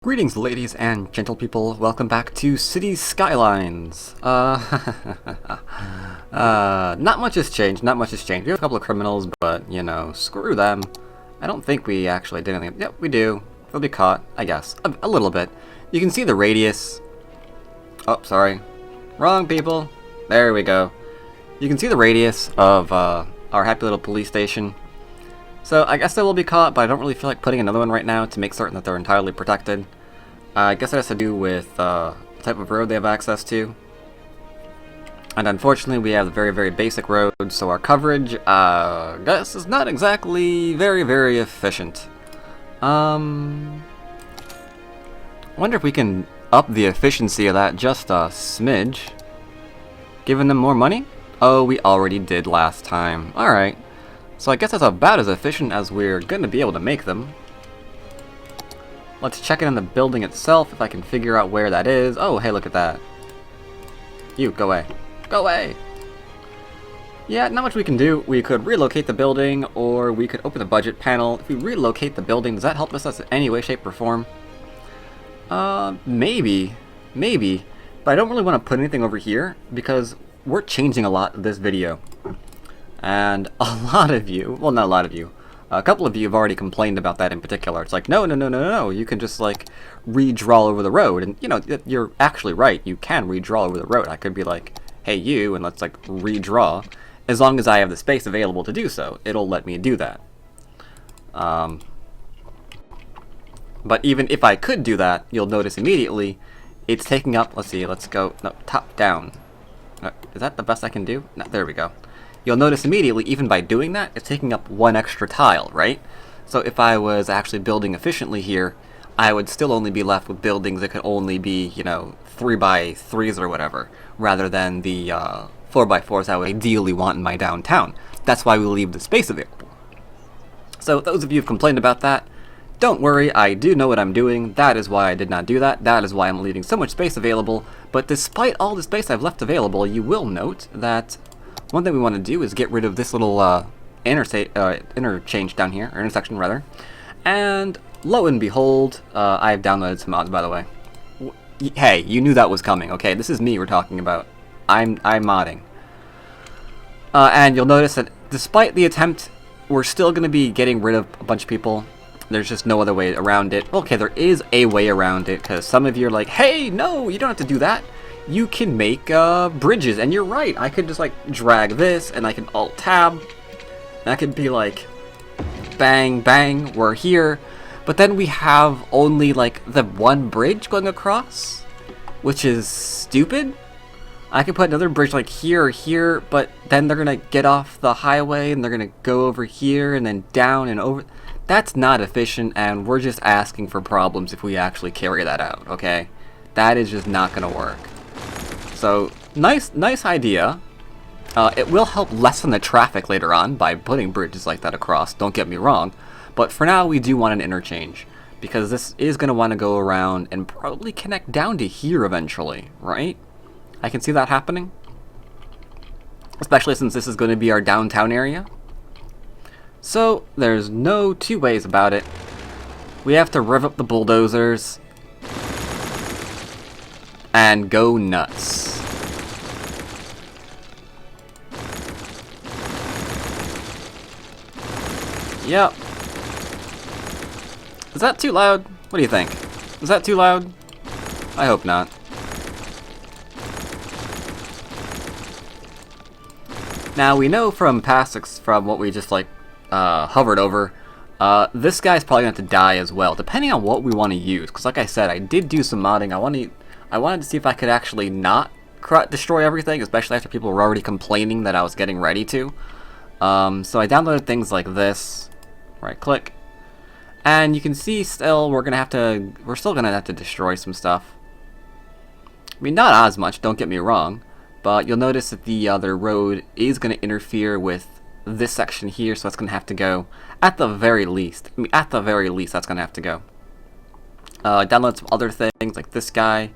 Greetings, ladies and gentle people. Welcome back to Cities Skylines. Not much has changed. Not much has changed. We have a couple of criminals, but, you know, screw them. I don't think we actually did anything. Yep, we do. We'll be caught, I guess. A little bit. You can see the radius. Oh, sorry. Wrong, people. There we go. You can see the radius of our happy little police station. So I guess they will be caught, but I don't really feel like putting another one right now to make certain that they're entirely protected. I guess it has to do with the type of road they have access to. And unfortunately we have the very basic road, so our coverage, I guess, is not exactly very efficient. Wonder if we can up the efficiency of that just a smidge. Giving them more money? Oh, we already did last time. Alright. So I guess that's about as efficient as we're going to be able to make them. Let's check it in the building itself, if I can figure out where that is. Oh, hey, look at that. You, go away. Go away! Yeah, not much we can do. We could relocate the building, or we could open the budget panel. If we relocate the building, does that help us in any way, shape, or form? Maybe. Maybe. But I don't really want to put anything over here, because we're changing a lot this video. And a lot of you, well, not a lot of you, a couple of you have already complained about that in particular. It's like, no, you can just, like, redraw over the road. And, you know, you're actually right, you can redraw over the road. I could be like, hey, you, and let's, like, redraw. As long as I have the space available to do so, it'll let me do that. But even if I could do that, you'll notice immediately, it's taking up, let's see, let's go, no, top down. Is that the best I can do? No, there we go. You'll notice immediately, even by doing that, it's taking up one extra tile, right? So if I was actually building efficiently here, I would still only be left with buildings that could only be, you know, 3x3s or whatever, rather than the 4x4s I would ideally want in my downtown. That's why we leave the space available. So those of you who've complained about that, don't worry, I do know what I'm doing. That is why I did not do that. That is why I'm leaving so much space available. But despite all the space I've left available, you will note that one thing we want to do is get rid of this little interchange down here, or intersection rather. And lo and behold, I've downloaded some mods, by the way. Hey, you knew that was coming, okay? This is me we're talking about. I'm modding. And you'll notice that despite the attempt, we're still going to be getting rid of a bunch of people. There's just no other way around it. Okay, there is a way around it, because some of you are like, hey, no, you don't have to do that. You can make bridges, and you're right. I could just, like, drag this, and I can Alt-Tab, and I could be like, bang, bang, we're here. But then we have only, like, the one bridge going across, which is stupid. I could put another bridge, like, here or here, but then they're gonna get off the highway, and they're gonna go over here, and then down and over. That's not efficient, and we're just asking for problems if we actually carry that out, okay? That is just not gonna work. So, nice idea. It will help lessen the traffic later on by putting bridges like that across, don't get me wrong. But for now, we do want an interchange, because this is going to want to go around and probably connect down to here eventually, right? I can see that happening. Especially since this is going to be our downtown area. So, there's no two ways about it. We have to rev up the bulldozers and go nuts. Yep. Is that too loud? What do you think? Is that too loud? I hope not. Now, we know from from what we just, like, hovered over, this guy's probably going to have to die as well, depending on what we want to use. Because, like I said, I did do some modding. I wanted to see if I could actually not destroy everything, especially after people were already complaining that I was getting ready to. So I downloaded things like this. Right click. And you can see still we're still gonna have to destroy some stuff. I mean, not as much, don't get me wrong, but you'll notice that the other road is gonna interfere with this section here, so that's gonna have to go at the very least. I mean, at the very least, that's gonna have to go. Download some other things like this guy.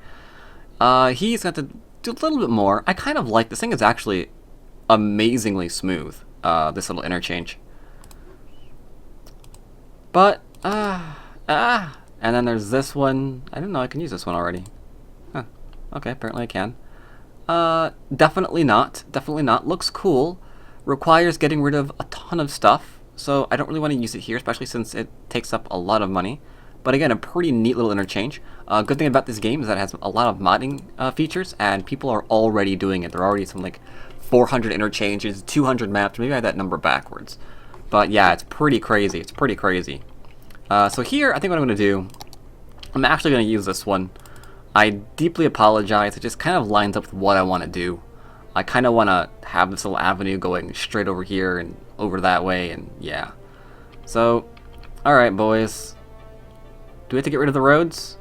He's going to do a little bit more. I kind of like this thing. Is actually amazingly smooth. This little interchange. But And then there's this one. I didn't know I can use this one already. Huh. Okay, apparently I can. Definitely not. Definitely not. Looks cool. Requires getting rid of a ton of stuff. So I don't really want to use it here, especially since it takes up a lot of money. But again, a pretty neat little interchange. Good thing about this game is that it has a lot of modding features, and people are already doing it. There are already some like 400 interchanges, 200 maps. Maybe I had that number backwards. But yeah, it's pretty crazy. It's pretty crazy. So here, I think what I'm going to do, I'm actually going to use this one. I deeply apologize. It just kind of lines up with what I want to do. I kind of want to have this little avenue going straight over here and over that way, and yeah. So, alright boys. Do we have to get rid of the roads?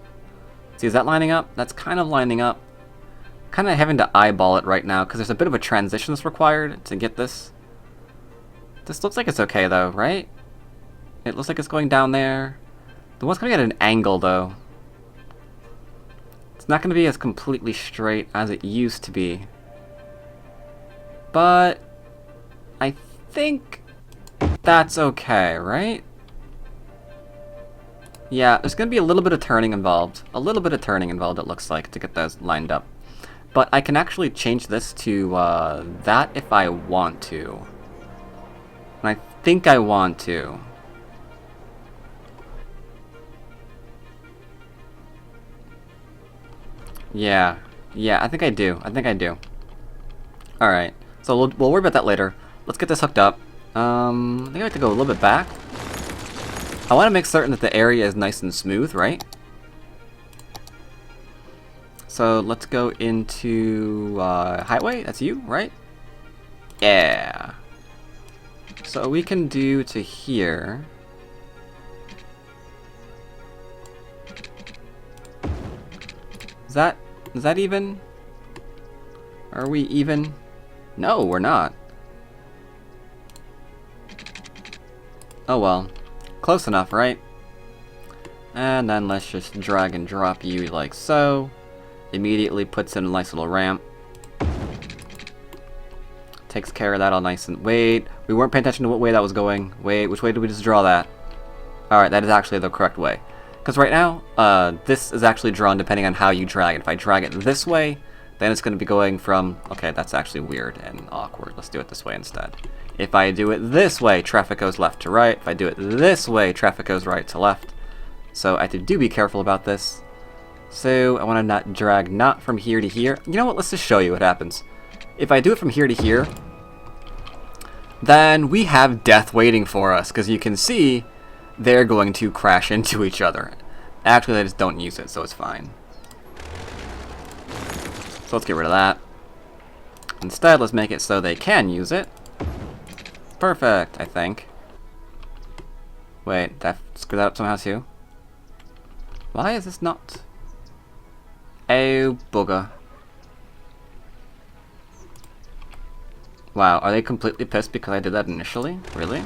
See, is that lining up? That's kind of lining up. Kind of having to eyeball it right now, because there's a bit of a transition that's required to get this. This looks like it's okay though, right? It looks like it's going down there. The one's going to get an angle though. It's not going to be as completely straight as it used to be. But I think that's okay, right? Yeah, there's going to be a little bit of turning involved. A little bit of turning involved, it looks like, to get those lined up. But I can actually change this to that if I want to. And I think I want to. Yeah, I think I do. Alright, so we'll worry about that later. Let's get this hooked up. I think I have to go a little bit back. I want to make certain that the area is nice and smooth, right? So let's go into highway. That's you, right? Yeah. So we can do to here. Is that even? Are we even? No, we're not. Oh well. Close enough, right? And then let's just drag and drop you like so. Immediately puts in a nice little ramp. Takes care of that all nice and... Wait, we weren't paying attention to what way that was going. Wait, which way did we just draw that? Alright, that is actually the correct way. Because right now, this is actually drawn depending on how you drag it. If I drag it this way, then it's going to be going from... Okay, that's actually weird and awkward. Let's do it this way instead. If I do it this way, traffic goes left to right. If I do it this way, traffic goes right to left. So I do be careful about this. So I want to not drag not from here to here. You know what? Let's just show you what happens. If I do it from here to here, then we have death waiting for us. Because you can see they're going to crash into each other. Actually, they just don't use it, so it's fine. So let's get rid of that. Instead, let's make it so they can use it. Perfect, I think. Wait, that screwed that up somehow too? Why is this not? Oh, bugger. Wow, are they completely pissed because I did that initially? Really?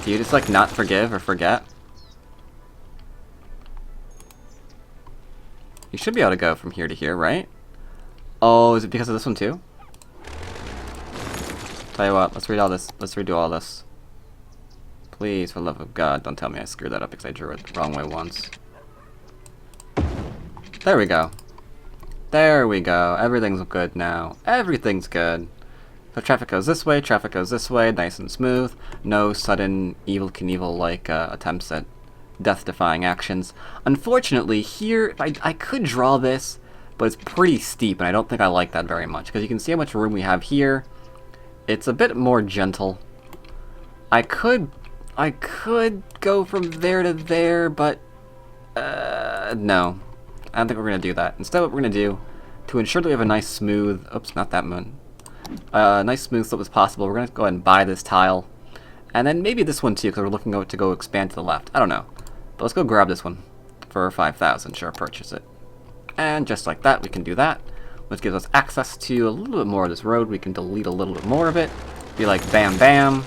Do you just like not forgive or forget? You should be able to go from here to here, right? Oh, is it because of this one too? Tell you what, let's read all this. Let's redo all this. Please, for the love of God, don't tell me I screwed that up because I drew it the wrong way once. There we go. There we go. Everything's good now. Everything's good. So traffic goes this way, nice and smooth. No sudden Evel Knievel-like attempts at death-defying actions. Unfortunately, here, I could draw this, but it's pretty steep, and I don't think I like that very much, because you can see how much room we have here. It's a bit more gentle. I could go from there to there, but no. I don't think we're going to do that. Instead, what we're going to do, to ensure that we have a nice smooth... Oops, not that moon. Nice smooth slope as possible, we're going to go ahead and buy this tile. And then maybe this one too, because we're looking to go expand to the left. I don't know. But let's go grab this one for 5,000. Sure, purchase it. And just like that, we can do that. Which gives us access to a little bit more of this road. We can delete a little bit more of it. Be like bam bam.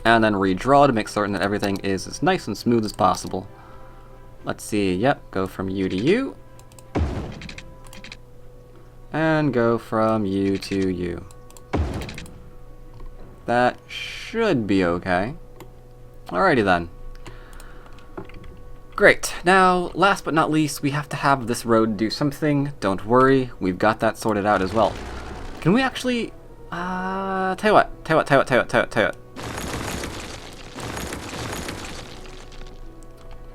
And then redraw to make certain that everything is as nice and smooth as possible. Let's see, yep, go from you to you. And go from you to you. That should be okay. Alrighty then. Great. Now, last but not least, we have to have this road do something. Don't worry, we've got that sorted out as well. Can we actually... tell you what. Here's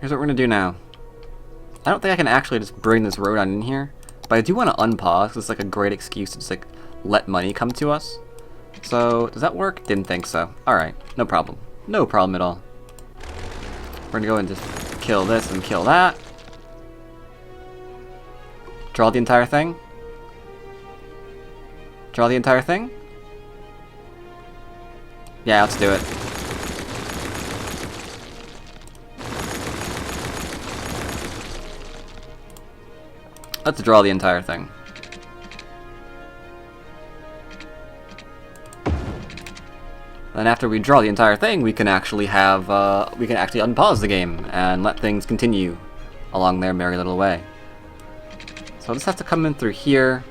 what we're gonna do now. I don't think I can actually just bring this road on in here, but I do want to unpause. It's like a great excuse to just like let money come to us. So, does that work? Didn't think so. Alright, no problem. No problem at all. We're gonna go and just kill this and kill that. Draw the entire thing. Draw the entire thing. Yeah, let's do it. Let's draw the entire thing. Then after we draw the entire thing, we can actually have, we can actually unpause the game and let things continue along their merry little way. So this has to come in through here.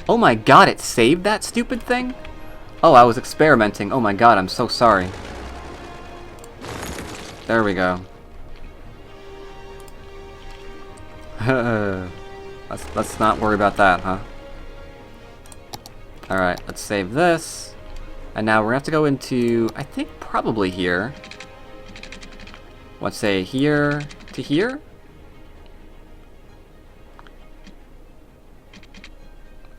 Oh my god, it saved that stupid thing? Oh, I was experimenting. Oh my god, I'm so sorry. There we go. Let's not worry about that, huh? Alright, let's save this. And now we're gonna have to go into, I think probably here. Let's say here to here?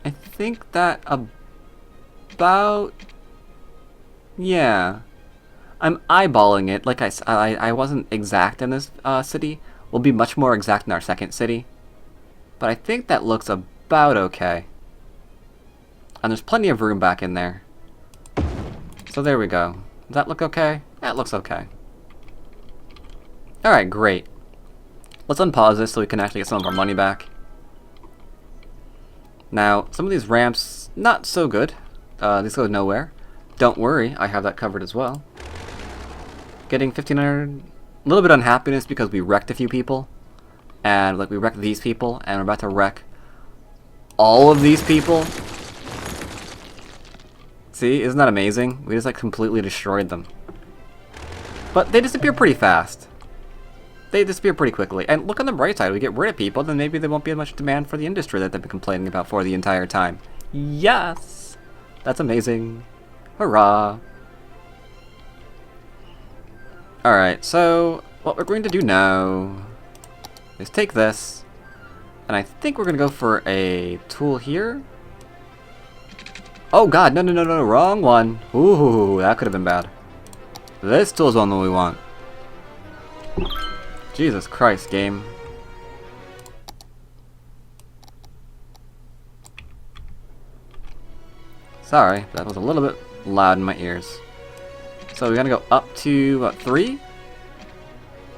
I think that about... Yeah. I'm eyeballing it. Like I wasn't exact in this city. We'll be much more exact in our second city. But I think that looks about okay. And there's plenty of room back in there. So there we go. Does that look okay? That looks okay. Alright, great. Let's unpause this so we can actually get some of our money back. Now, some of these ramps, not so good. These go nowhere. Don't worry, I have that covered as well. Getting 1,500... A little bit unhappiness because we wrecked a few people. And, like, we wrecked these people, and we're about to wreck all of these people. See, isn't that amazing? We just, like, completely destroyed them. But they disappear pretty fast. They disappear pretty quickly. And look on the bright side, we get rid of people, then maybe there won't be as much demand for the industry that they've been complaining about for the entire time. Yes! That's amazing. Hurrah! Alright, so what we're going to do now is take this, and I think we're going to go for a tool here. Oh god, no, wrong one. Ooh, that could have been bad. This tool's one that we want. Jesus Christ, game. Sorry, that was a little bit loud in my ears. So we're gonna go up to, what, 3?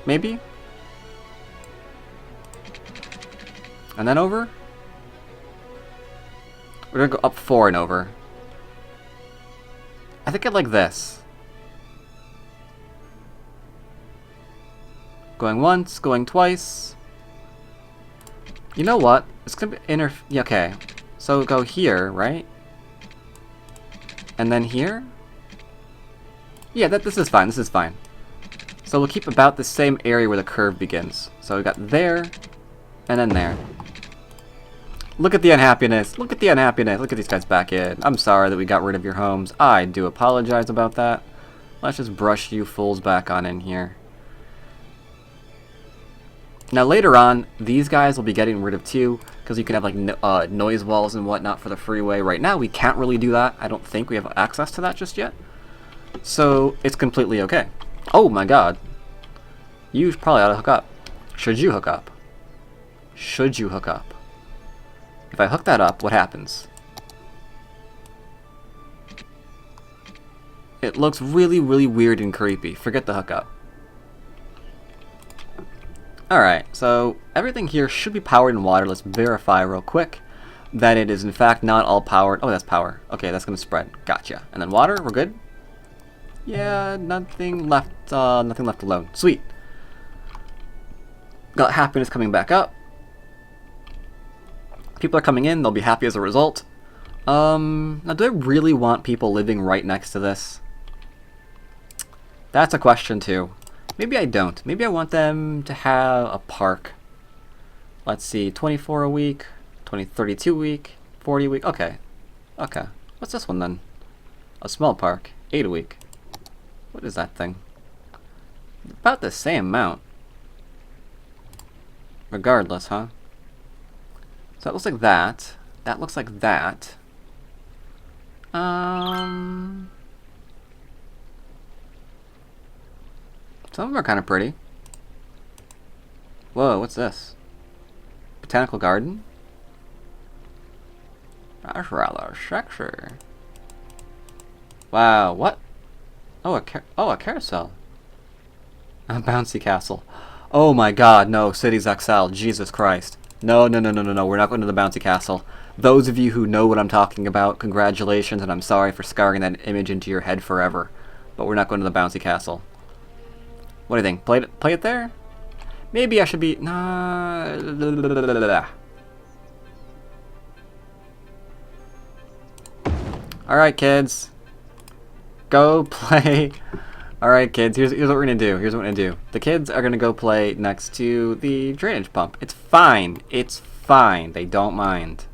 Maybe? And then over? We're gonna go up 4 and over. I think I'd like this. Going once, going twice. You know what? It's gonna be yeah, okay. So go here, right? And then here? Yeah, this is fine, this is fine. So we'll keep about the same area where the curve begins. So we got there, and then there. Look at the unhappiness, look at the unhappiness, look at these guys back in. I'm sorry that we got rid of your homes. I do apologize about that. Let's just brush you fools back on in here. Now later on, these guys will be getting rid of too, because you can have like noise walls and whatnot for the freeway. Right now we can't really do that. I don't think we have access to that just yet. So it's completely okay. Oh my god. You probably ought to hook up. Should you hook up? Should you hook up? If I hook that up, what happens? It looks really, really weird and creepy. Forget the hookup. Alright, so everything here should be powered in water. Let's verify real quick that it is in fact not all powered. Oh, that's power. Okay, that's gonna spread. Gotcha. And then water, we're good? Yeah, nothing left alone. Sweet. Got happiness coming back up. People are coming in, they'll be happy as a result. Now do I really want people living right next to this? That's a question too. Maybe I don't. Maybe I want them to have a park. Let's see, 24 a week, 32 a week, 40 a week. Okay. Okay. What's this one then? A small park, 8 a week. What is that thing? About the same amount. Regardless, huh? So that looks like that. That looks like that. Some of them are kind of pretty. Whoa, what's this? Botanical garden? That's rather sexy. Wow, what? Oh, a carousel. A bouncy castle. Oh my god, no, Cities XL, Jesus Christ. No, no, no, no, no, no, we're not going to the bouncy castle. Those of you who know what I'm talking about, congratulations, and I'm sorry for scarring that image into your head forever. But we're not going to the bouncy castle. What do you think? Play it there? Maybe I should be... Nah... Alright, kids. Go play... Alright, kids, here's what we're gonna do. Here's what we're gonna do. The kids are gonna go play next to the drainage pump. It's fine. It's fine. They don't mind.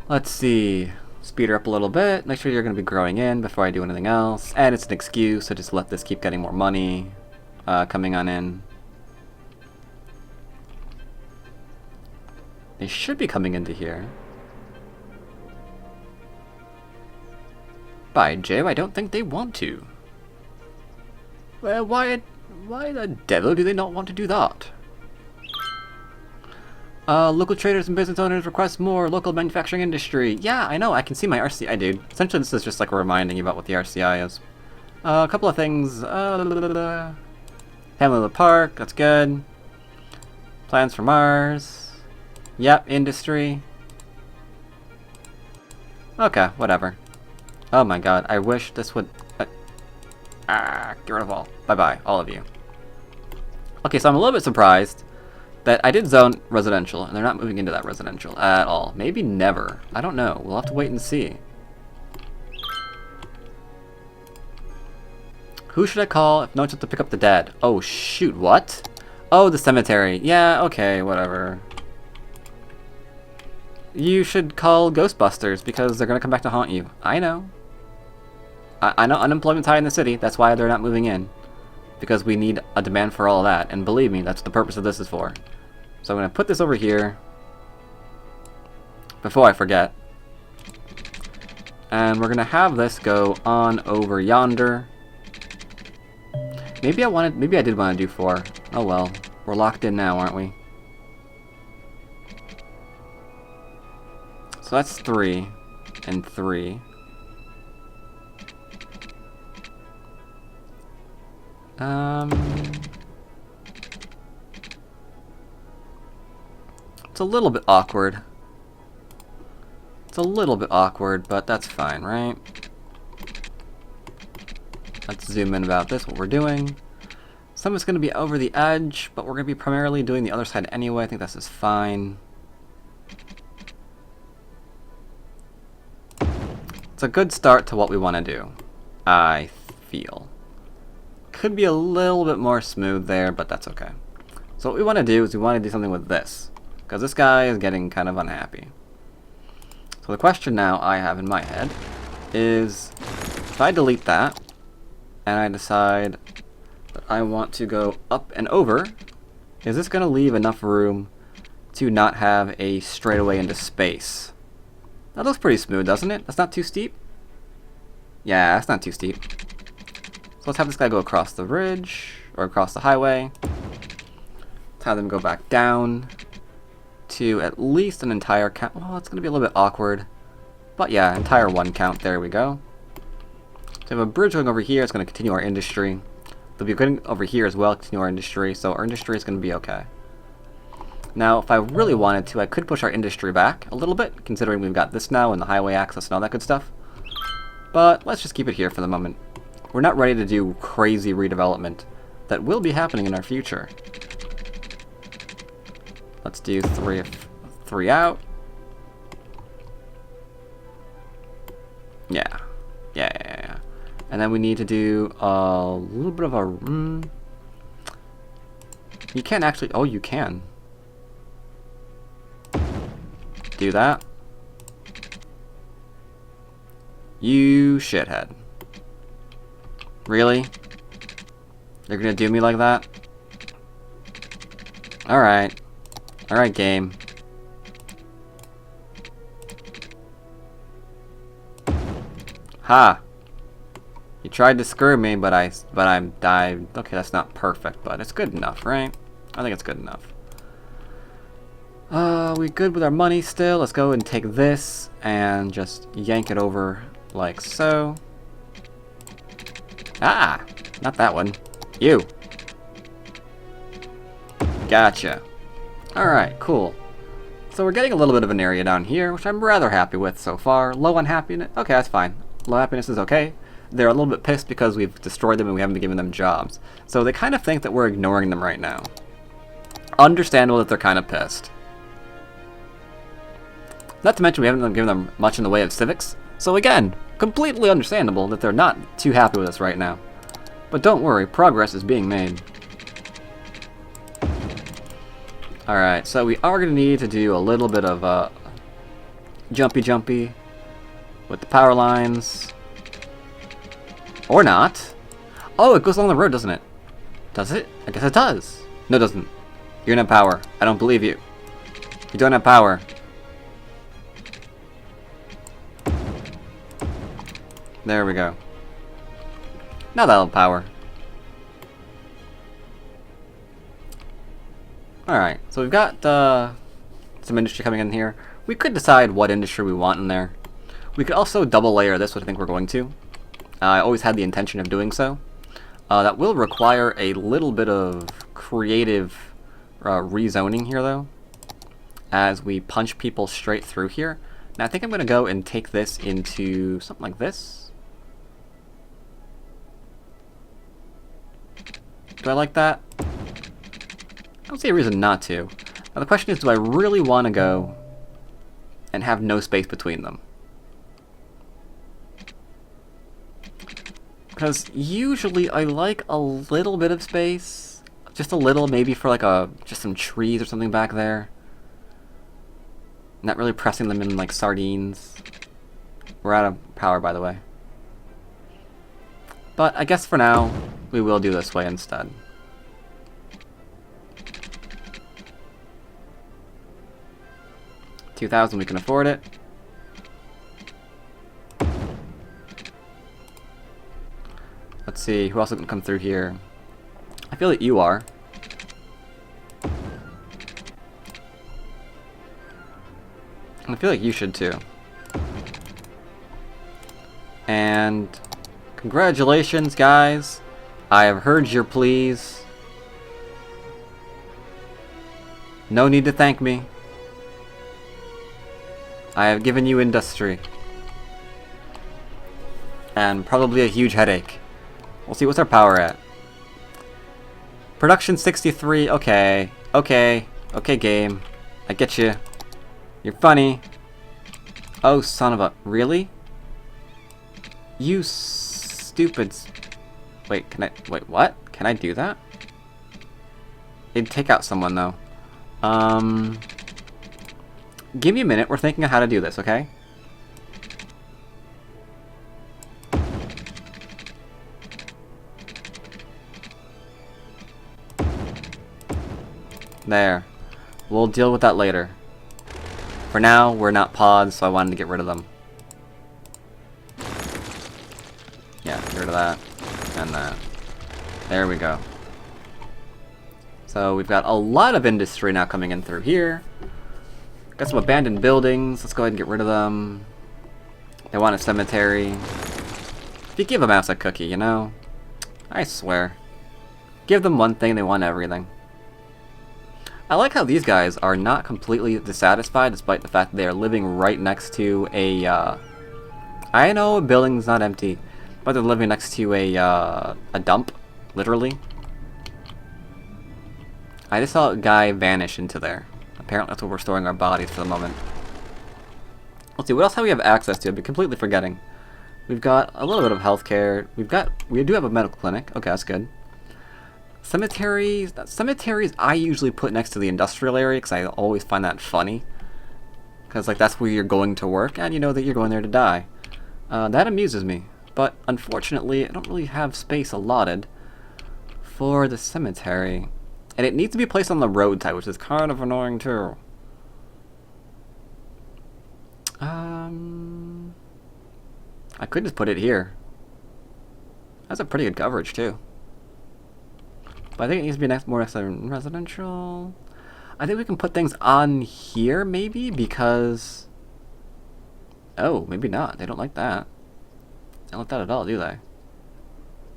Let's see. Speed her up a little bit. Make sure you're gonna be growing in before I do anything else. And it's an excuse, so just let this keep getting more money coming on in. They should be coming into here. By Jove, I don't think they want to. Well, why the devil do they not want to do that? Local traders and business owners request more local manufacturing industry. Yeah, I know, I can see my RCI, dude. Essentially, this is just like reminding you about what the RCI is. A couple of things. Hamlet the Park, that's good. Plans for Mars. Yep, industry. Okay, whatever. Oh my god, I wish this would... get rid of all. Bye-bye, all of you. Okay, so I'm a little bit surprised that I did zone residential, and they're not moving into that residential at all. Maybe never. I don't know. We'll have to wait and see. Who should I call if no one's to pick up the dead? Oh, shoot, what? Oh, the cemetery. Yeah, okay, whatever. You should call Ghostbusters, because they're going to come back to haunt you. I know. I know unemployment's high in the city, that's why they're not moving in. Because we need a demand for all of that, and believe me, that's what the purpose of this is for. So I'm going to put this over here, before I forget. And we're going to have this go on over yonder. Maybe I did want to do 4. Oh well, we're locked in now, aren't we? So that's 3, and 3. It's a little bit awkward. It's a little bit awkward, but that's fine, right? Let's zoom in about this, what we're doing. Some of it's going to be over the edge, but we're going to be primarily doing the other side anyway. I think this is fine. It's a good start to what we want to do, I feel. Could be a little bit more smooth there, but that's okay. So what we want to do is we want to do something with this, because this guy is getting kind of unhappy. So the question now I have in my head is, if I delete that, and I decide that I want to go up and over, is this going to leave enough room to not have a straightaway into space? That looks pretty smooth, doesn't it? That's not too steep? Yeah, that's not too steep. So let's have this guy go across the ridge, or across the highway. Let's have them go back down to at least an entire count. Well, it's going to be a little bit awkward. But yeah, entire 1 count. There we go. So we have a bridge going over here. It's going to continue our industry. They'll be going over here as well, continue our industry. So our industry is going to be okay. Now, if I really wanted to, I could push our industry back a little bit, considering we've got this now and the highway access and all that good stuff. But let's just keep it here for the moment. We're not ready to do crazy redevelopment that will be happening in our future. Let's do 3 out. Yeah. And And then we need to do a little bit of a... you can't actually... Oh, you can. Do that. You shithead. Really? You're gonna do me like that? Alright. Alright, game. Ha! You tried to screw me, but I'm died. Okay, that's not perfect, but it's good enough, right? I think it's good enough. We good with our money still? Let's go and take this and just yank it over like so. Ah! Not that one. You! Gotcha. Alright, cool. So we're getting a little bit of an area down here, which I'm rather happy with so far. Low on happiness? Okay, that's fine. Low happiness is okay. They're a little bit pissed because we've destroyed them and we haven't been giving them jobs. So they kind of think that we're ignoring them right now. Understandable that they're kind of pissed. Not to mention we haven't given them much in the way of civics. So again, completely understandable that they're not too happy with us right now. But don't worry, progress is being made. Alright, so we are going to need to do a little bit of jumpy with the power lines. Or not. Oh, it goes along the road, doesn't it? Does it? I guess it does. No, it doesn't. You don't have power. I don't believe you. You don't have power. There we go. Now that'll have power. Alright, so we've got some industry coming in here. We could decide what industry we want in there. We could also double layer this, which I think we're going to. I always had the intention of doing so. That will require a little bit of creative rezoning here, though, as we punch people straight through here. Now, I think I'm going to go and take this into something like this. Do I like that? I don't see a reason not to. Now, the question is, do I really want to go and have no space between them? Because usually I like a little bit of space. Just a little, maybe for like just some trees or something back there. Not really pressing them in like sardines. We're out of power, by the way. But I guess for now, we will do this way instead. $2,000, we can afford it. Let's see, who else is going to come through here? I feel like you are. I feel like you should too. And congratulations, guys. I have heard your pleas. No need to thank me. I have given you industry. And probably a huge headache. We'll see what's our power at. Production 63, okay. Okay, game. I get you. You're funny. Oh, son of a... Really? You stupid... Wait, can I... Wait, what? Can I do that? It'd take out someone, though. Give me a minute. We're thinking of how to do this, okay? There. We'll deal with that later. For now, we're not pods, so I wanted to get rid of them. Yeah, get rid of that. And that. There we go. So we've got a lot of industry now coming in through here. Got some abandoned buildings. Let's go ahead and get rid of them. They want a cemetery. If you give a mouse a cookie, you know? I swear. Give them one thing, they want everything. I like how these guys are not completely dissatisfied despite the fact that they are living right next to a, I know a building's not empty, but they're living next to a dump, literally. I just saw a guy vanish into there. Apparently that's where we're storing our bodies for the moment. Let's see, what else have we have access to? I've been completely forgetting. We've got a little bit of healthcare. We do have a medical clinic. Okay, that's good. Cemeteries. Cemeteries I usually put next to the industrial area because I always find that funny. Because like that's where you're going to work and you know that you're going there to die. That amuses me. But unfortunately, I don't really have space allotted for the cemetery. And it needs to be placed on the roadside, which is kind of annoying too. I could just put it here. That's a pretty good coverage too. But I think it needs to be more next to residential. I think we can put things on here maybe because... Oh, maybe not. They don't like that. They don't like that at all, do they?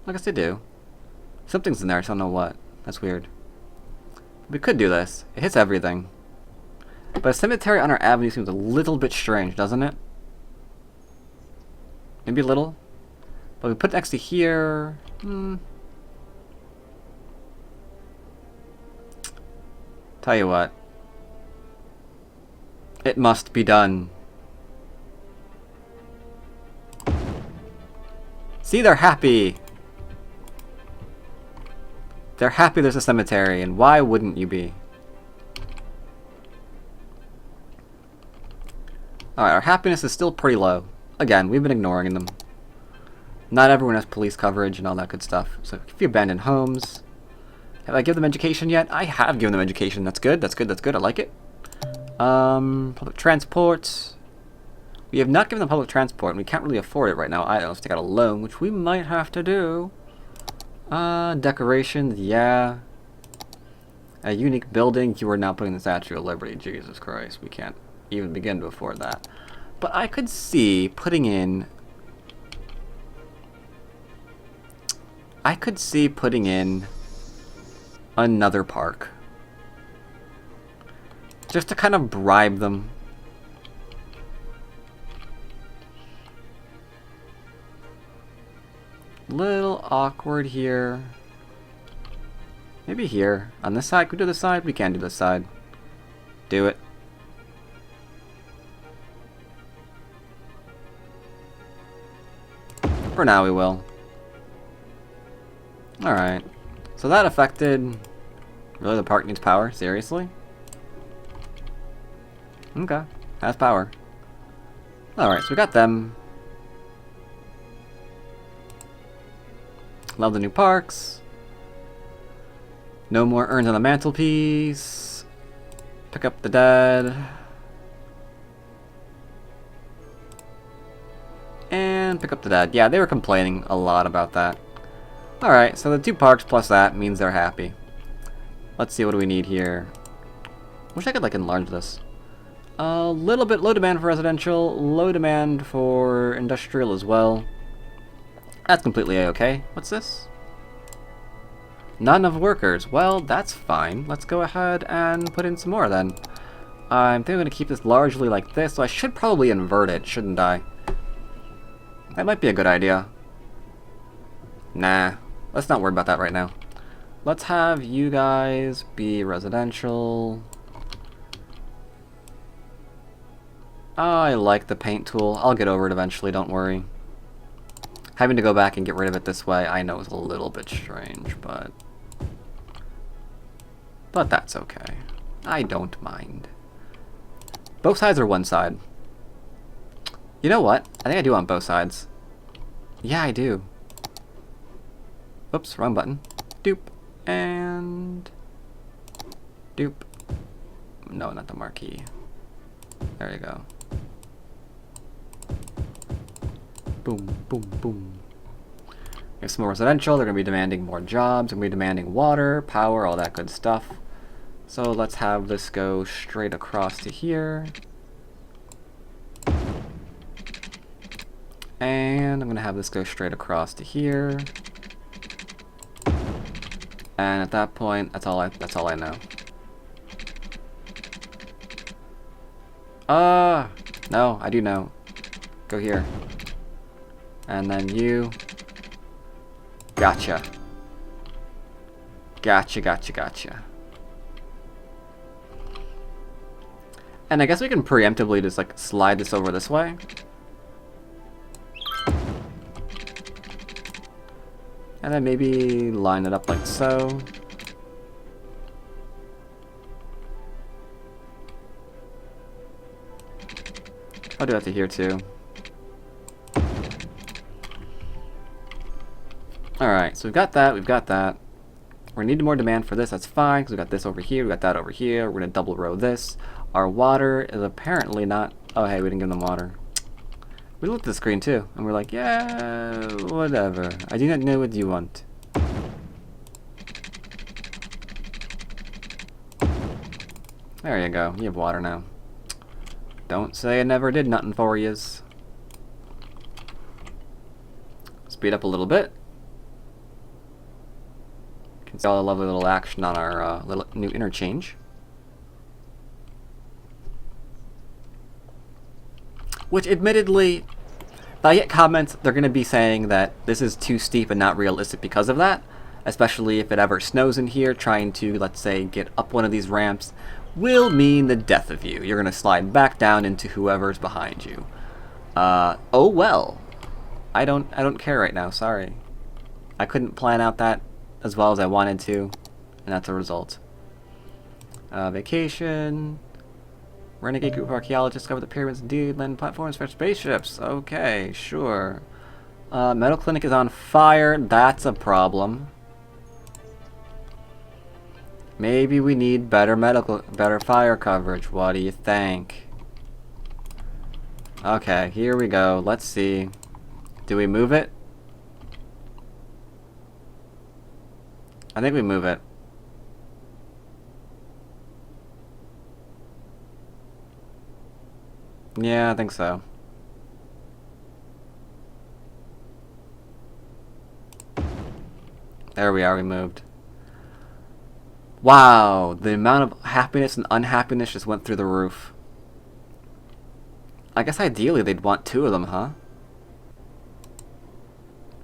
I guess they do. Something's in there, I don't know what. That's weird. We could do this. It hits everything. But a cemetery on our avenue seems a little bit strange, doesn't it? Maybe a little. But we put it next to here. Tell you what. It must be done. See, they're happy. They're happy there's a cemetery, and why wouldn't you be? Alright, our happiness is still pretty low. Again, we've been ignoring them. Not everyone has police coverage and all that good stuff. So, a few abandoned homes. Have I given them education yet? I have given them education. That's good, that's good, that's good. I like it. Public transport. We have not given them public transport, and we can't really afford it right now. I don't take out a loan, which we might have to do. Decorations, yeah. A unique building. You are not putting the Statue of Liberty. Jesus Christ, we can't even begin to afford that. But I could see putting in... another park. Just to kind of bribe them. Little awkward here. Maybe here. On this side? Can we do this side? We can do this side. Do it. For now we will. Alright. So that affected... Really, the park needs power? Seriously? Okay. Has power. Alright, so we got them. Love the new parks. No more urns on the mantelpiece. Pick up the dead. And pick up the dead. Yeah, they were complaining a lot about that. Alright, so the 2 parks plus that means they're happy. Let's see, what do we need here? Wish I could, like, enlarge this. A little bit low demand for residential, low demand for industrial as well. That's completely a-okay. What's this? Not enough workers. Well, that's fine. Let's go ahead and put in some more then. I think I'm going to keep this largely like this, so I should probably invert it, shouldn't I? That might be a good idea. Nah, let's not worry about that right now. Let's have you guys be residential. I like the paint tool. I'll get over it eventually, don't worry. Having to go back and get rid of it this way, I know is a little bit strange, but that's okay. I don't mind. Both sides or one side? You know what? I think I do want both sides. Yeah, I do. Oops, wrong button. Doop. And... doop. No, not the marquee. There you go. Boom, boom, boom. We have some more residential. They're going to be demanding more jobs. They're going to be demanding water, power, all that good stuff. So let's have this go straight across to here. And I'm going to have this go straight across to here. And at that point, that's all I know. No, I do know. Go here. And then you. Gotcha. Gotcha, gotcha, gotcha. And I guess we can preemptively just like slide this over this way. And then maybe line it up like so. I'll do that to here too. Alright, so we've got that, we've got that. We're gonna need more demand for this, that's fine, because we got this over here, we got that over here. We're gonna double row this. Our water is apparently not... Oh, hey, we didn't give them water. We looked at the screen too, and we're like, yeah, whatever. I do not know what you want. There you go, you have water now. Don't say I never did nothing for yous. Speed up a little bit. You can see all the lovely little action on our little new interchange. Which, admittedly, if I get comments, they're going to be saying that this is too steep and not realistic because of that. Especially if it ever snows in here, trying to, let's say, get up one of these ramps will mean the death of you. You're going to slide back down into whoever's behind you. Oh well. I don't care right now, sorry. I couldn't plan out that as well as I wanted to, and that's a result. Vacation. Renegade group of archaeologists discovered the pyramids indeed land platforms for spaceships. Okay, sure. Metal clinic is on fire. That's a problem. Maybe we need better fire coverage. What do you think? Okay, here we go. Let's see. Do we move it? I think we move it. Yeah, I think so. There we are, we moved. Wow, the amount of happiness and unhappiness just went through the roof. I guess ideally they'd want two of them, huh?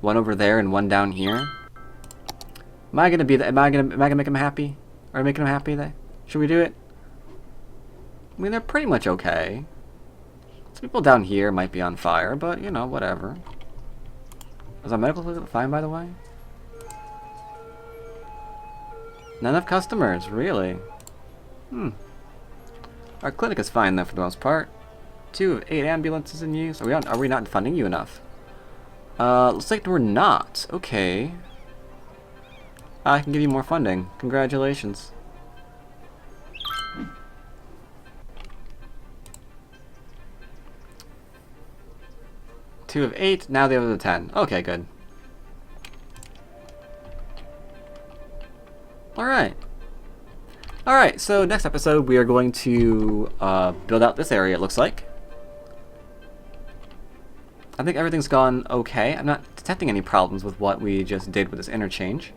One over there and one down here. Am I gonna make them happy? Are we making them happy? Should we do it? I mean, they're pretty much okay. Some people down here might be on fire, but you know, whatever. Is our medical clinic fine, by the way? Not enough customers, really. Our clinic is fine though, for the most part. 2 of 8 ambulances in use. Are we not funding you enough? Looks like we're not. Okay. I can give you more funding. Congratulations. Two of 8. Now they have the 10. Okay, good. Alright. Alright, so next episode we are going to build out this area, it looks like. I think everything's gone okay. I'm not detecting any problems with what we just did with this interchange.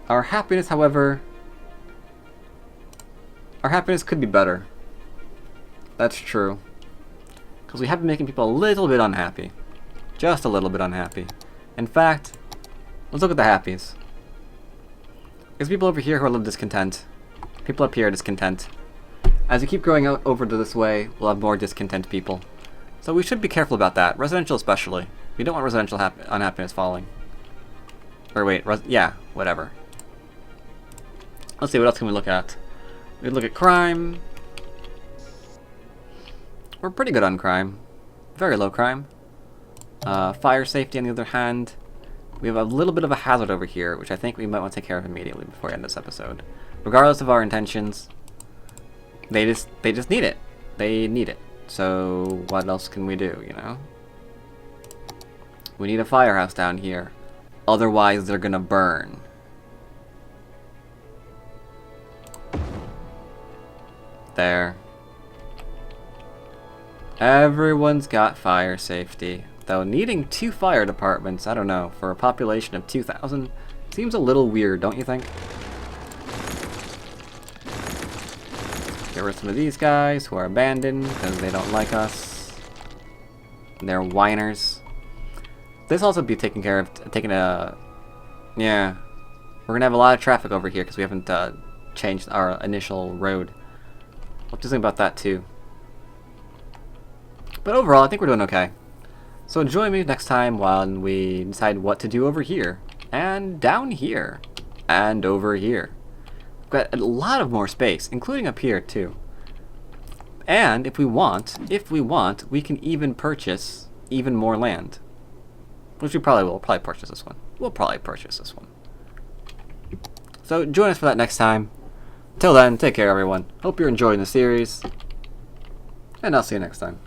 Our happiness, however... Our happiness could be better. That's true. Because we have been making people a little bit unhappy. Just a little bit unhappy. In fact... Let's look at the happies. There's people over here who are a little discontent. People up here are discontent. As we keep growing out over to this way, we'll have more discontent people. So we should be careful about that. Residential especially. We don't want residential unhappiness falling. Or wait, yeah, whatever. Let's see, what else can we look at? We look at crime. We're pretty good on crime. Very low crime. Fire safety on the other hand. We have a little bit of a hazard over here, which I think we might want to take care of immediately before we end this episode. Regardless of our intentions, they just need it. They need it. So what else can we do, you know? We need a firehouse down here. Otherwise, they're gonna burn. There. Everyone's got fire safety. Though needing 2 fire departments, I don't know, for a population of 2,000 seems a little weird, don't you think? Get rid of some of these guys who are abandoned because they don't like us. They're whiners. This also be taken care of, yeah. We're gonna have a lot of traffic over here because we haven't changed our initial road. We'll have to think about that too. But overall, I think we're doing okay. So join me next time while we decide what to do over here, and down here, and over here. We've got a lot of more space, including up here too. And if we want, we can even purchase even more land. Which we probably will. We'll probably purchase this one. We'll probably purchase this one. So join us for that next time. Till then, take care everyone. Hope you're enjoying the series. And I'll see you next time.